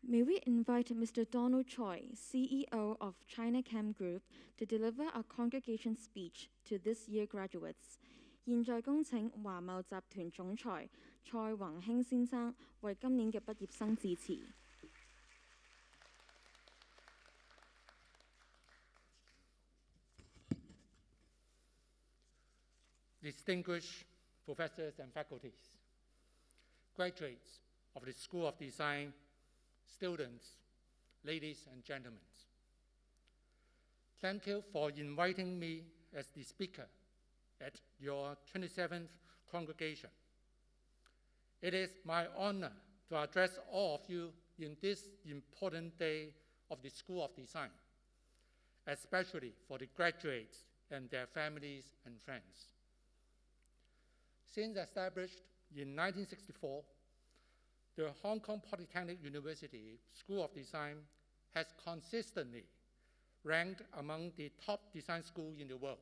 May we invite Mr. Donald Choi, CEO of Chinachem Group, to deliver a congregation speech to this year's graduates. 現在恭請華懋集團總裁蔡宏興先生為今年嘅畢業生致辭。Distinguished professors and faculties, graduates of the School of Design, students, ladies and gentlemen. Thank you for inviting me as the speaker at your 27th congregation. It is my honor to address all of you in this important day of the School of Design, especially for the graduates and their families and friends. Since established in 1964, the Hong Kong Polytechnic University School of Design has consistently ranked among the top design schools in the world.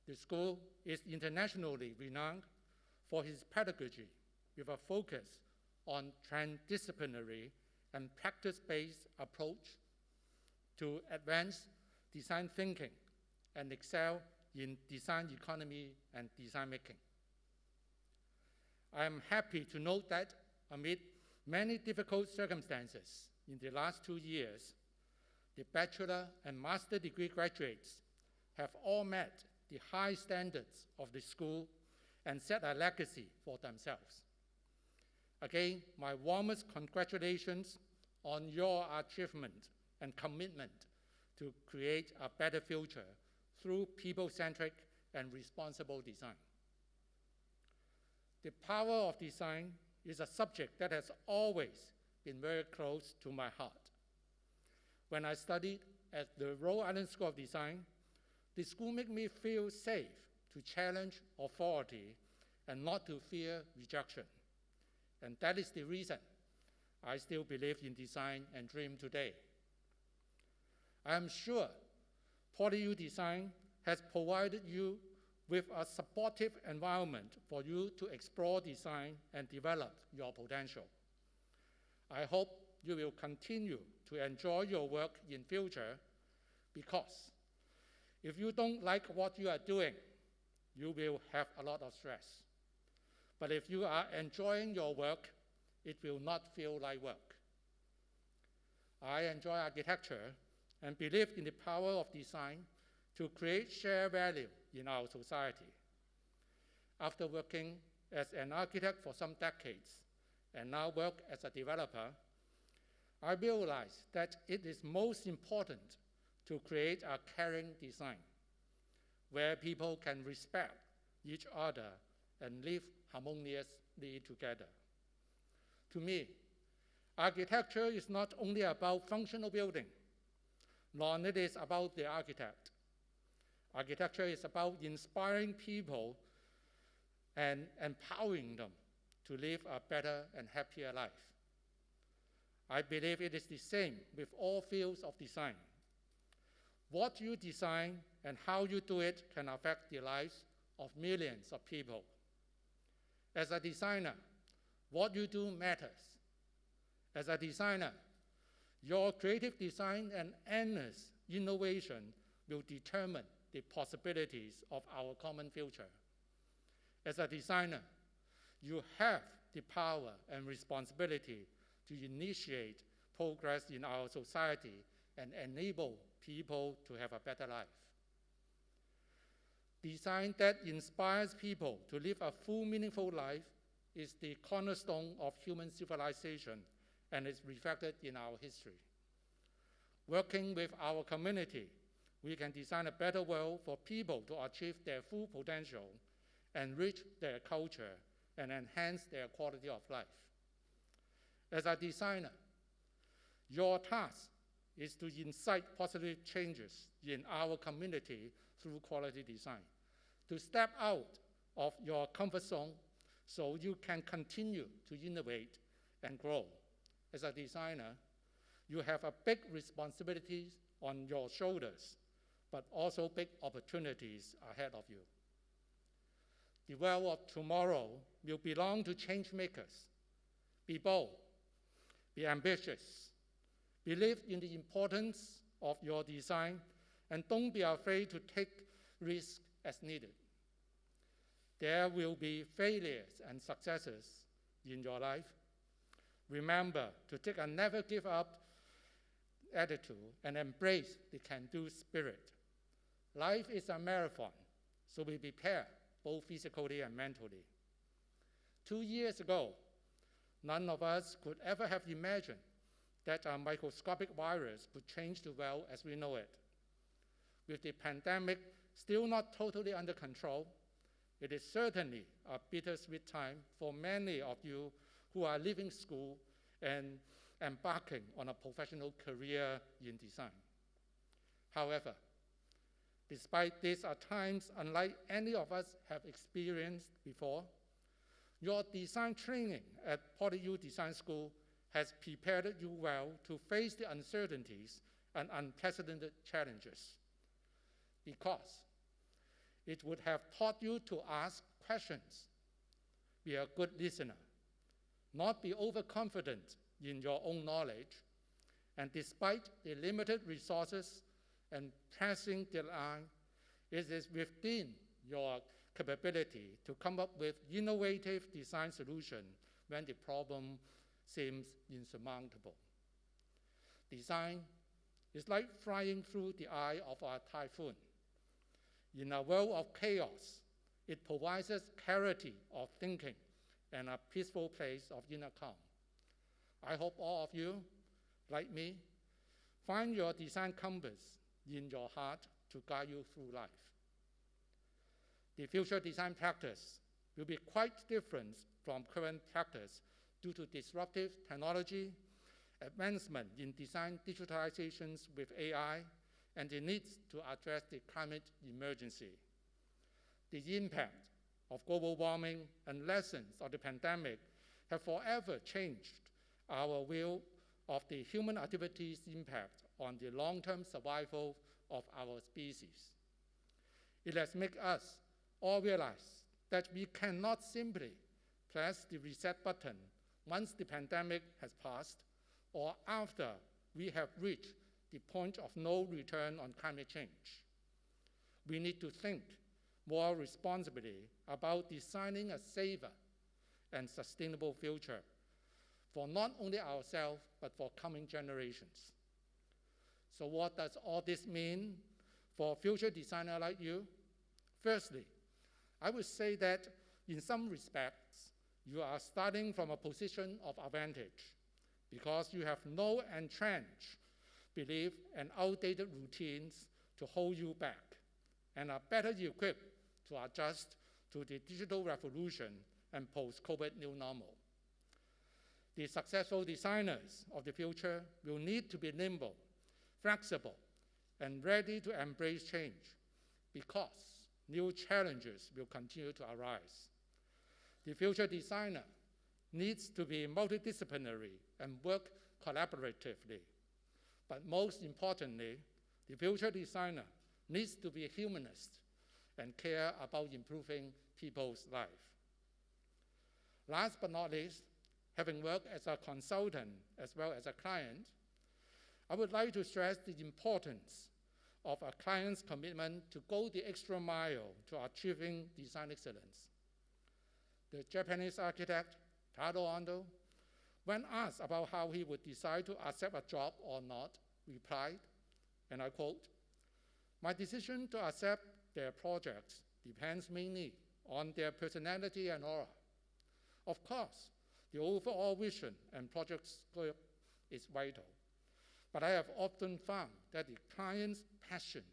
The school is internationally renowned for its pedagogy with a focus on transdisciplinary and practice-based approach to advance design thinking and excel in design economy and design making. I am happy to note that amid many difficult circumstances in the last 2 years, the bachelor and master degree graduates have all met the high standards of the school and set a legacy for themselves. Again, my warmest congratulations on your achievement and commitment to create a better future through people-centric and responsible design. The power of design is a subject that has always been very close to my heart. When I studied at the Rhode Island School of Design, the school made me feel safe to challenge authority and not to fear rejection. And that is the reason I still believe in design and dream today. I am sure PolyU Design has provided you with a supportive environment for you to explore design and develop your potential. I hope you will continue to enjoy your work in future, because if you don't like what you are doing, you will have a lot of stress. But if you are enjoying your work, it will not feel like work. I enjoy architecture and believe in the power of design to create shared value in our society. After working as an architect for some decades and now work as a developer, I realize that it is most important to create a caring design where people can respect each other and live harmoniously together. To me, architecture is not only about functional building, nor it is about the architect. Architecture is about inspiring people and empowering them to live a better and happier life. I believe it is the same with all fields of design. What you design and how you do it can affect the lives of millions of people. As a designer, what you do matters. As a designer, your creative design and endless innovation will determine the possibilities of our common future. As a designer, you have the power and responsibility to initiate progress in our society and enable people to have a better life. Design that inspires people to live a full, meaningful life is the cornerstone of human civilization and is reflected in our history. Working with our community, we can design a better world for people to achieve their full potential, enrich their culture, and enhance their quality of life. As a designer, your task is to incite positive changes in our community through quality design, to step out of your comfort zone so you can continue to innovate and grow. As a designer, you have a big responsibility on your shoulders, but also big opportunities ahead of you. The world of tomorrow will belong to change makers. Be bold, Be ambitious. Believe in the importance of your design, and don't be afraid to take risks as needed. There will be failures and successes in your life. Remember to take a never give up attitude and embrace the can-do spirit. Life is a marathon, so be prepared both physically and mentally. 2 years ago, none of us could ever have imagined that a microscopic virus could change the world as we know it. With the pandemic still not totally under control, it is certainly a bittersweet time for many of you who are leaving school and embarking on a professional career in design. However, despite these are times unlike any of us have experienced before, your design training at PolyU Design School has prepared you well to face the uncertainties and unprecedented challenges, because it would have taught you to ask questions, be a good listener, not be overconfident in your own knowledge, and despite the limited resources and pressing deadline, it is within your capability to come up with innovative design solutions when the problem seems insurmountable. Design is like flying through the eye of a typhoon. In a world of chaos, it provides us clarity of thinking and a peaceful place of inner calm. I hope all of you, like me, find your design compass in your heart to guide you through life. The future design practice will be quite different from current practice due to disruptive technology, advancement in design digitalizations with AI, and the need to address the climate emergency. The impact of global warming and lessons of the pandemic have forever changed our view of the human activity's impact on the long-term survival of our species. It has made us all realize that we cannot simply press the reset button once the pandemic has passed or after we have reached the point of no return on climate change. We need to think more responsibly about designing a safer and sustainable future for not only ourselves, but for coming generations. So what does all this mean for future designers like you? Firstly, I would say that in some respects, you are starting from a position of advantage because you have no entrenched belief and outdated routines to hold you back and are better equipped to adjust to the digital revolution and post-COVID new normal. The successful designers of the future will need to be nimble, flexible, and ready to embrace change because new challenges will continue to arise. The future designer needs to be multidisciplinary and work collaboratively. But most importantly, the future designer needs to be a humanist and care about improving people's life. Last but not least, having worked as a consultant as well as a client, I would like to stress the importance of a client's commitment to go the extra mile to achieving design excellence. The Japanese architect, Taro Ando, when asked about how he would decide to accept a job or not, replied, and I quote, "My decision to accept their projects depends mainly on their personality and aura. Of course, the overall vision and project scope is vital, but I have often found that the client's passion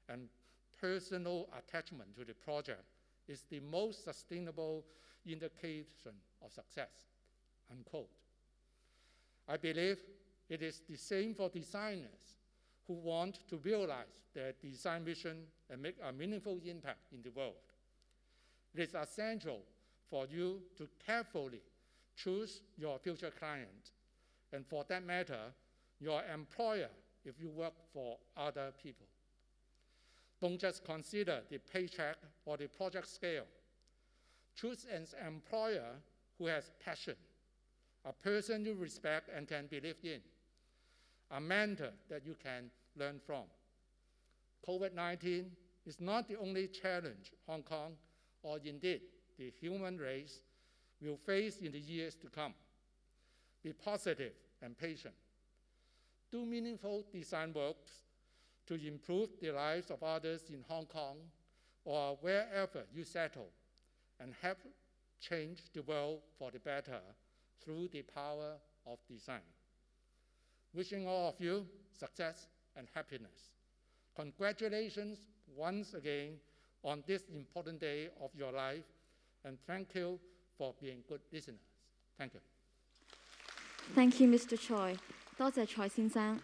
and personal attachment to the project is the most sustainable indication of success," unquote. I believe it is the same for designers who want to realize their design vision and make a meaningful impact in the world. It is essential for you to carefully choose your future client, and for that matter, your employer if you work for other people. Don't just consider the paycheck or the project scale. Choose an employer who has passion, a person you respect and can believe in, a mentor that you can learn from. COVID-19 is not the only challenge Hong Kong, or indeed the human race, will face in the years to come. Be positive and patient. Do meaningful design works to improve the lives of others in Hong Kong or wherever you settle, and help change the world for the better through the power of design. Wishing all of you success and happiness. Congratulations once again on this important day of your life, and thank you for being good listeners. Thank you. Thank you, Mr. Choi. 多謝蔡先生。